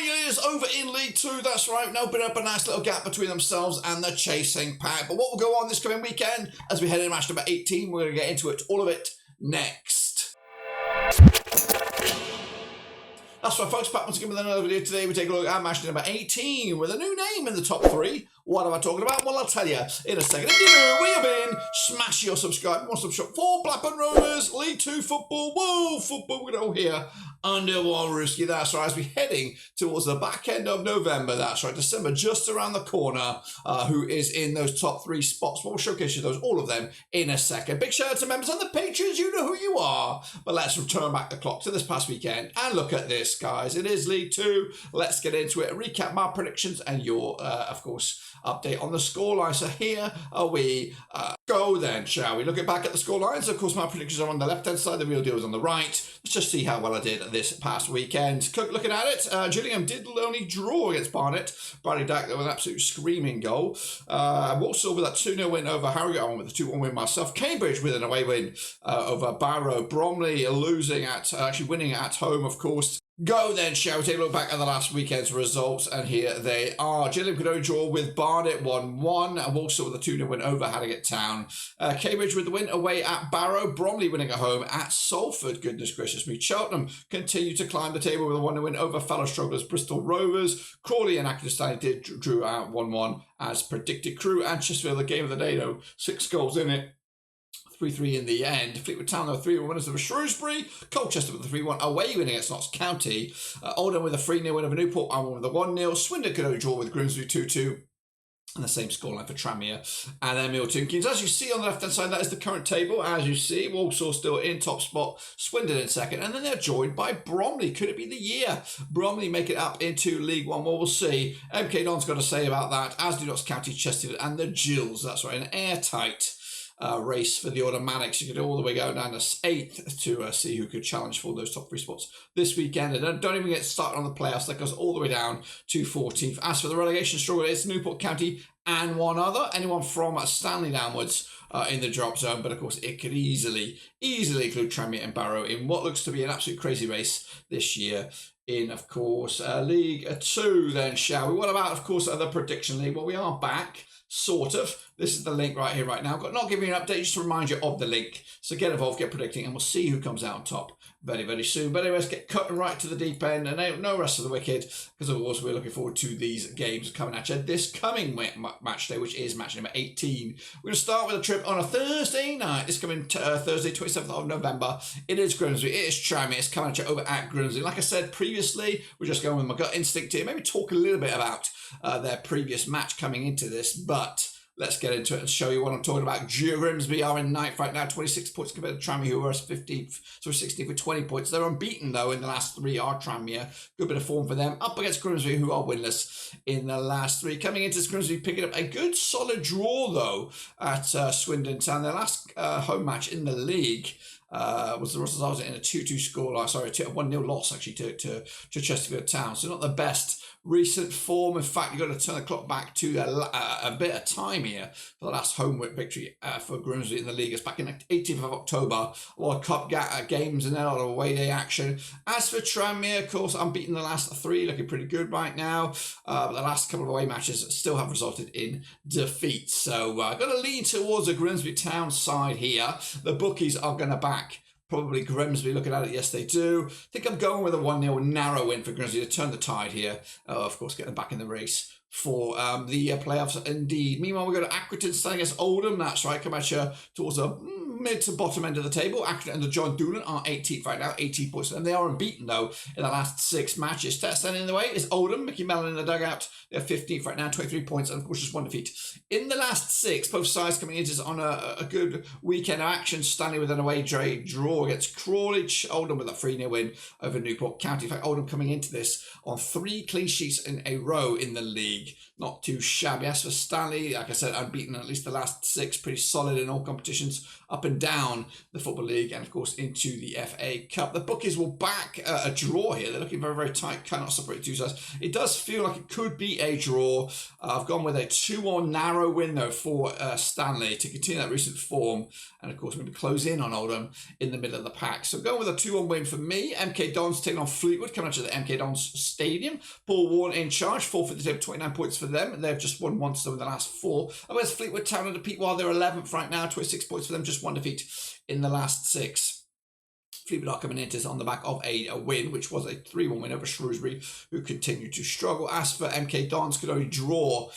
failures over in League Two, that's right. Now been up a nice little gap between themselves and the chasing pack. But what will go on this coming weekend as we head into match number 18, we're going to get into it, all of it, next. That's right, folks, back once again with another video. Today we take a look at match number 18 with a new name in the top three. What am I talking about? Well, I'll tell you in a second. If you know, we have been, smash your subscribe, one subscribe for Blackburn Rovers, League Two football, whoa, football, we're going to all here under Walruski. That's right, as we're heading towards the back end of November, that's right, December just around the corner, who is in those top three spots. We'll showcase you those, all of them, in a second. Big shout out to members and the patrons, you know who you are. But let's return back the clock to this past weekend and look at this, guys. It is League Two. Let's get into it, recap my predictions and your, of course, update on the scoreline. So here we go then, shall we? Looking back at the scorelines, of course, my predictions are on the left-hand side, the real deal is on the right. Let's just see how well I did this past weekend. Looking at it, Gillingham did only draw against Barnet. Bradley Dack with an absolute screaming goal. Walsall with that 2-0 win over Harrogate. I went with the 2-1 win myself. Cambridge with an away win over Barrow. Bromley losing actually winning at home, of course. Go then, shall we take a look back at the last weekend's results, and here they are. Gillingham could only draw with Barnet 1-1, and Walsall with a 2-0 win over Harrogate Town. Cambridge with the win away at Barrow, Bromley winning at home at Salford, goodness gracious me. Cheltenham continue to climb the table with a 1-0 win over fellow strugglers Bristol Rovers. Crawley and Accrington Stanley drew out 1-1 as predicted. Crewe and Chesterfield, the game of the day though, 6 goals in it. 3-3 in the end. Fleetwood Town, though, 3-1 winners over Shrewsbury. Colchester with a 3-1 away win against Notts County. Oldham with a 3-0 win over Newport and one with a 1-0. Swindon could only draw with Grimsby 2-2. And the same scoreline for Tranmere and then Milton Keynes. As you see on the left-hand side, that is the current table. As you see, Walsall still in top spot, Swindon in second, and then they're joined by Bromley. Could it be the year Bromley make it up into League One? Well, we'll see. MK Don's got to say about that, as do Notts County, Chesterfield, and the Gills. That's right, an airtight race for the automatics. You could all the way go down to 8th to see who could challenge for those top three spots this weekend. And don't even get started on the playoffs. That goes all the way down to 14th. As for the relegation struggle, it's Newport County and one other. Anyone from Stanley downwards in the drop zone. But of course, it could easily include Tranmere and Barrow in what looks to be an absolute crazy race this year. In, of course, League Two then, shall we? What about, of course, the prediction league? Well, we are back. Sort of. This is the link right here, right now. I've not giving you an update, just to remind you of the link. So get involved, get predicting, and we'll see who comes out on top very, very soon. But anyway, let's get cutting right to the deep end, and no rest of the wicked, because of course we're looking forward to these games coming at you this coming match day, which is match number 18. We're going to start with a trip on a Thursday night. This coming Thursday, 27th of November. It is Grimsby. It is Tranmere. It's coming at you over at Grimsby. Like I said previously, we're just going with my gut instinct here. Maybe talk a little bit about their previous match coming into this, but let's get into it and show you what I'm talking about. Grimsby are in ninth right now, 26 points compared to Tranmere, who are 15th, so 16th with 20 points. They're unbeaten, though, in the last three are Tranmere. Good bit of form for them. Up against Grimsby, who are winless in the last three. Coming into this, Grimsby picking up a good, solid draw, though, at Swindon Town. Their last home match in the league was the result in a 2-2 score. Sorry, a 1-0 loss, actually, to Chesterfield Town. So not the best recent form. In fact, you've got to turn the clock back to a bit of time here for the last home victory for Grimsby in the league. It's back in the 18th of October. A lot of cup games and then a lot of away day action. As for Tranmere, of course, unbeaten the last three, looking pretty good right now. But the last couple of away matches still have resulted in defeat. So I've got to lean towards the Grimsby Town side here. The bookies are going to back probably Grimsby. Looking at it, yes, they do. I think I'm going with a 1-0 narrow win for Grimsby to turn the tide here. Of course, get them back in the race for the playoffs indeed. Meanwhile, we go to Accrington starting against Oldham. That's right, come at you towards the mid to bottom end of the table. Accrington and the John Doolan are 18th right now, 18 points. And they are unbeaten, though, in the last 6 matches. Standing in the way is Oldham. Mickey Mellon in the dugout. They're 15th right now, 23 points, and of course just 1 defeat. In the last 6, both sides coming into on a good weekend of action. Stanley with an away draw against Crawley. Oldham with a 3-0 win over Newport County. In fact, Oldham coming into this on 3 clean sheets in a row in the league. league. Not too shabby. As for Stanley, like I said, unbeaten at least the last 6, pretty solid in all competitions up and down the Football League and, of course, into the FA Cup. The bookies will back a draw here. They're looking very, very tight, cannot separate the two sides. It does feel like it could be a draw. I've gone with a 2-1 narrow win, though, for Stanley to continue that recent form and, of course, maybe close in on Oldham in the middle of the pack. So going with a 2-1 win for me. MK Dons taking on Fleetwood, coming out to the MK Dons Stadium. Paul Warren in charge, 4th for the table, 29 points for them. They've just won once though in the last 4. Whereas Fleetwood Town and defeat while they're 11th right now, 26 points for them, just 1 defeat in the last 6. Fleetwood are coming into on the back of a win, which was a 3-1 win over Shrewsbury, who continued to struggle. As for MK Dons, could only draw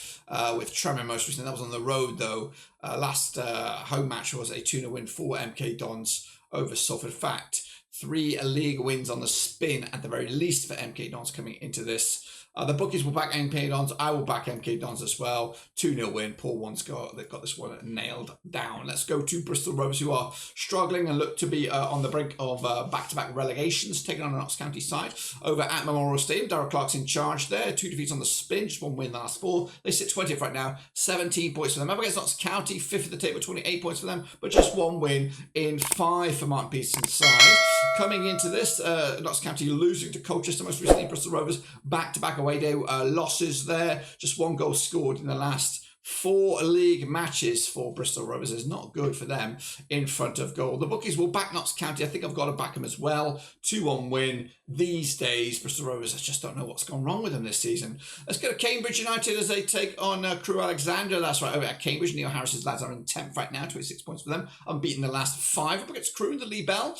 with Tranmere most recently. That was on the road, though. Last home match was a 2-0 win for MK Dons over Salford. In fact, 3 league wins on the spin at the very least for MK Dons coming into this. The bookies will back MK Dons. I will back MK Dons as well. 2-0 win. Paul Warren's they've got this one nailed down. Let's go to Bristol Rovers, who are struggling and look to be on the brink of back-to-back relegations, taking on the Notts County side over at Memorial Stadium. Darrell Clark's in charge there. 2 defeats on the spin, just 1 win in the last 4. They sit 20th right now, 17 points for them. Up against Notts County, 5th of the table, 28 points for them, but just 1 win in 5 for Martin Peterson's side. Coming into this, Notts County losing to Colchester most recently. Bristol Rovers back-to-back away day losses there. Just 1 goal scored in the last 4 league matches for Bristol Rovers is not good for them in front of goal. The bookies will back Notts County. I think I've got to back them as well. 2-1 win these days. Bristol Rovers, I just don't know what's gone wrong with them this season. Let's go to Cambridge United as they take on Crewe Alexandra. That's right, over at Cambridge. Neil Harris's lads are in 10th right now, 26 points for them. Unbeaten the last 5. Up against Crewe in the Lee Bell.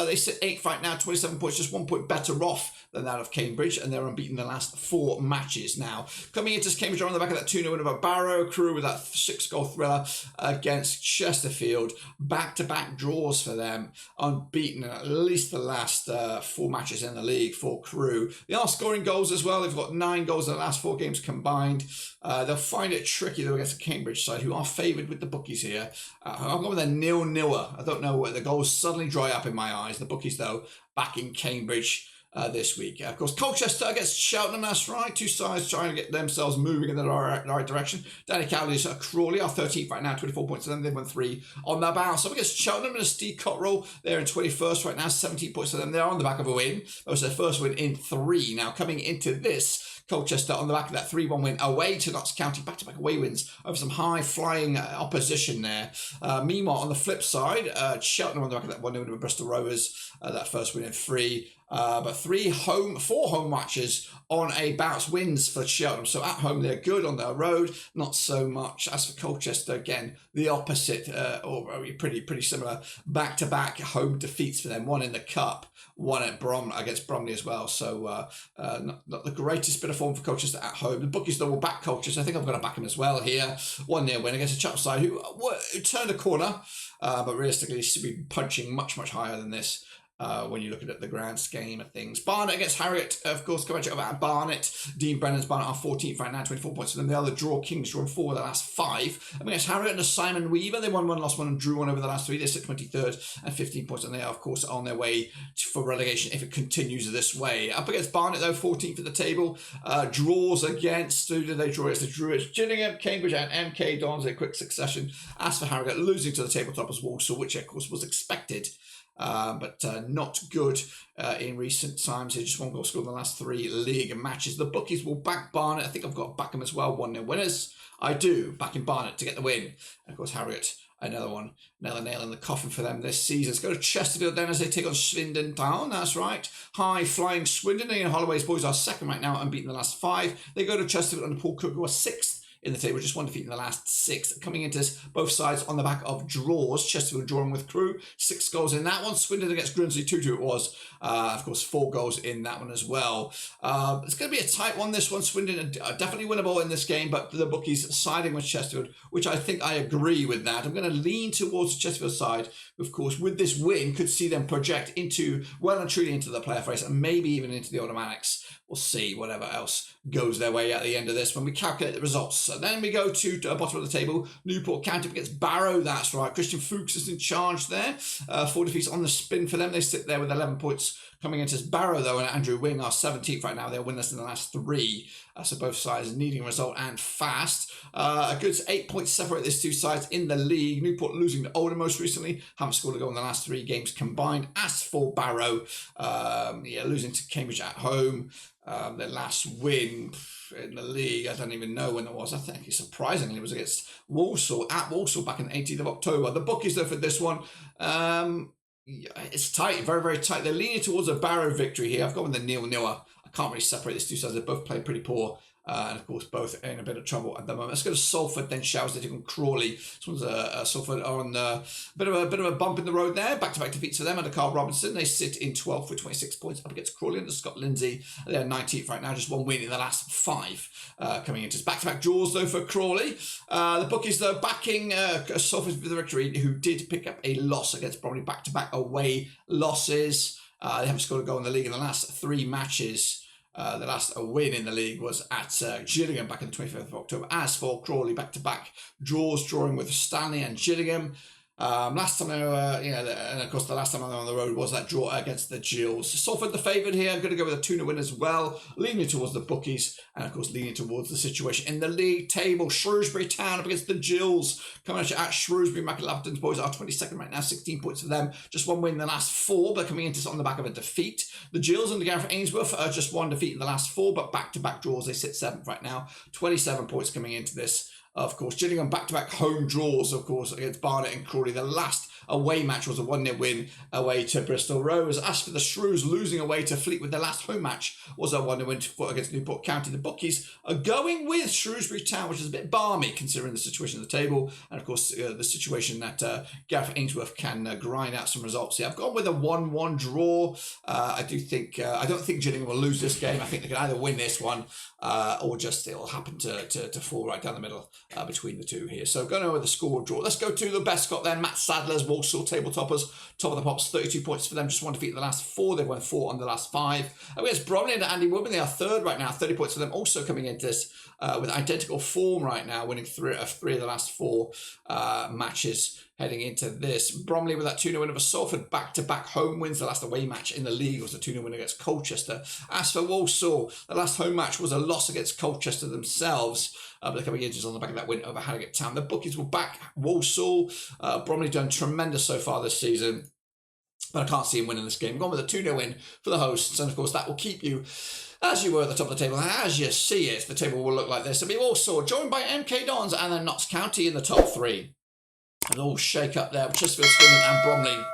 They sit 8th right now, 27 points, just 1 point better off than that of Cambridge, and they're unbeaten the last 4 matches now. Coming into Cambridge are on the back of that 2-0 win over Barrow. Crewe with that 6-goal thriller against Chesterfield. Back-to-back draws for them. Unbeaten in at least the last 4 matches in the league for Crewe. They are scoring goals as well. They've got 9 goals in the last 4 games combined. They'll find it tricky though against the Cambridge side, who are favoured with the bookies here. I'll go with a 0-0. I don't know where the goals suddenly dry up in my eyes. The bookies though back in Cambridge this week. Of course, Colchester against Cheltenham, that's right. 2 sides trying to get themselves moving in the right direction. Danny Cowley's Crawley are 13th right now, 24 points to them. They've won 3 on their bounce. So against Cheltenham and Steve Cotterill, they're in 21st right now, 17 points to them. They're on the back of a win. That was their first win in 3. Now coming into this, Colchester on the back of that 3-1 win away to Notts County, back-to-back away wins over some high-flying opposition there. Meanwhile, on the flip side, Cheltenham on the back of that 1-0 with Bristol Rovers, that first win in 3. But 4 home matches on a bounce, wins for Cheltenham. So at home they're good, on their road not so much. As for Colchester, again the opposite, or pretty similar. Back-to-back home defeats for them. 1 in the cup, 1 at against Bromley as well. So not the greatest bit of form for Colchester at home. The bookies though will back Colchester. I think I'm going to back them as well here. 1-0 win against a Cheltenham side who turned a corner, but realistically should be punching much higher than this. When you look at the grand scheme of things. Barnet against Harrogate, of course, coming over at Barnet. Dean Brennan's Barnet are 14th right now, 24 points for them. The other draw, Keynes drawn 4 of the last 5. Against Harrogate under Simon Weaver, they won 1, lost 1 and drew 1 over the last 3. They sit 23rd and 15 points, and they are, of course, on their way for relegation if it continues this way. Up against Barnet, though, 14th at the table. Draws against, who did they draw against? They drew against Gillingham, Cambridge and MK Dons in quick succession. As for Harrogate, losing to the tabletop as Walsall, which, of course, was expected. But not good in recent times. They just 1 goal scored in the last 3 league matches. The bookies will back Barnet. I think I've got to back them as well. 1-0 winners. I do, backing Barnet to get the win. And of course, Harrogate, another nail in the coffin for them this season. Let's go to Chesterfield then as they take on Swindon Town. That's right. High flying Swindon. Ian Holloway's boys are 2nd right now, unbeaten the last 5. They go to Chesterfield under Paul Cook, who are 6th in the table, just 1 defeat in the last 6. Coming into this, both sides on the back of draws. Chesterfield drawing with Crewe, 6 goals in that one. Swindon against Grimsby, 2-2 it was. Of course, 4 goals in that one as well. It's going to be a tight one, this one. Swindon are definitely winnable in this game, but the bookies siding with Chesterfield, which I think I agree with that. I'm going to lean towards the Chesterfield side, of course, with this win, could see them project well and truly into the playoff race, and maybe even into the automatics. We'll see whatever else goes their way at the end of this when we calculate the results. So then we go to the bottom of the table. Newport counted against Barrow. That's right. Christian Fuchs is in charge there. 4 defeats on the spin for them. They sit there with 11 points Coming into this, Barrow, though, and Andrew Wing are 17th right now. They're winners in the last 3. So both sides needing a result and fast. A good 8 points separate these two sides in the league. Newport losing to Oldham most recently. Haven't scored a goal in the last 3 games combined. As for Barrow, losing to Cambridge at home. Their last win in the league, I don't even know when it was. I think surprisingly it was against Walsall, at Walsall back in the 18th of October. The bookies, though, for this one, it's tight, very, very tight. They're leaning towards a Barrow victory here. I've gone with the 0-0. I can't really separate these two sides. They both played pretty poor. And of course, both in a bit of trouble at the moment. Let's go to Salford, then Shells. They take on Crawley. This one's Salford on a bit of a bump in the road there. Back-to-back defeats for them under Carl Robinson. They sit in 12th with 26 points up against Crawley under Scott Lindsay. They're 19th right now, just 1 win in the last 5 coming into back-to-back draws though for Crawley. The bookies though backing Salford for the victory, who did pick up a loss against Bromley, back-to-back away losses. They haven't scored a goal in the league in the last 3 matches. The last win in the league was at Gillingham back on the 25th of October. As for Crawley, back-to-back draws, drawing with Stanley and Gillingham. Last time they were, and of course the last time they were on the road was that draw against the Gills. Salford the favourite here. I'm going to go with a 2-0 win as well, leaning towards the bookies, and of course leaning towards the situation in the league table. Shrewsbury Town up against the Gills, coming at Shrewsbury. McLaughlins boys are 22nd right now, 16 points for them, just 1 win in the last 4, but coming into on the back of a defeat. The Gills under Gareth Ainsworth are just 1 defeat in the last 4, but back-to-back draws. They sit 7th right now, 27 points coming into this. Of course, Gillingham back-to-back home draws, of course, against Barnet and Crawley. The last away match was a 1-0 win away to Bristol Rovers. As for the Shrews, losing away to Fleetwood, their last home match was a 1-0 win against Newport County. The bookies are going with Shrewsbury Town, which is a bit balmy considering the situation of the table, and of course the situation that Gareth Ainsworth can grind out some results here. I've gone with a 1-1 draw. I don't think Gillingham will lose this game. I think they can either win this one or just it'll happen to fall right down the middle between the two here. So going over the score draw. Let's go to the best Scot then. Matt Sadler's Walsall table toppers, top of the pops, 32 points for them, just 1 defeat in the last 4. They've won 4 on the last 5. Against Bromley and Andy Woodman, they are 3rd right now, 30 points for them, also coming into this with identical form right now, winning 3 of the last 4 matches heading into this. Bromley with that 2-0 win over Salford, back-to-back home wins. The last away match in the league was a 2-0 win against Colchester. As for Walsall, the last home match was a loss against Colchester themselves, but they're coming in just on the back of that win over Harrogate Town. The bookies will back Walsall. Bromley done tremendous so far this season, but I can't see him winning this game. I'm going with a 2-0 win for the hosts, and of course that will keep you as you were at the top of the table. And as you see it, the table will look like this. It'll be Walsall, joined by MK Dons and then Notts County in the top 3. An all shake up there with Chesterfield, Swindon and Bromley,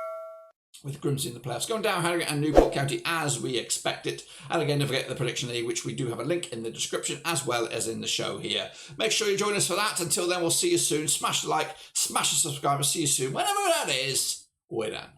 with Grimsby in the playoffs. Going down Harrogate and Newport County as we expected. And again, don't forget the prediction league, which we do have a link in the description as well as in the show here. Make sure you join us for that. Until then, we'll see you soon. Smash the like, smash the subscribe. See you soon. Whenever that is, we're done.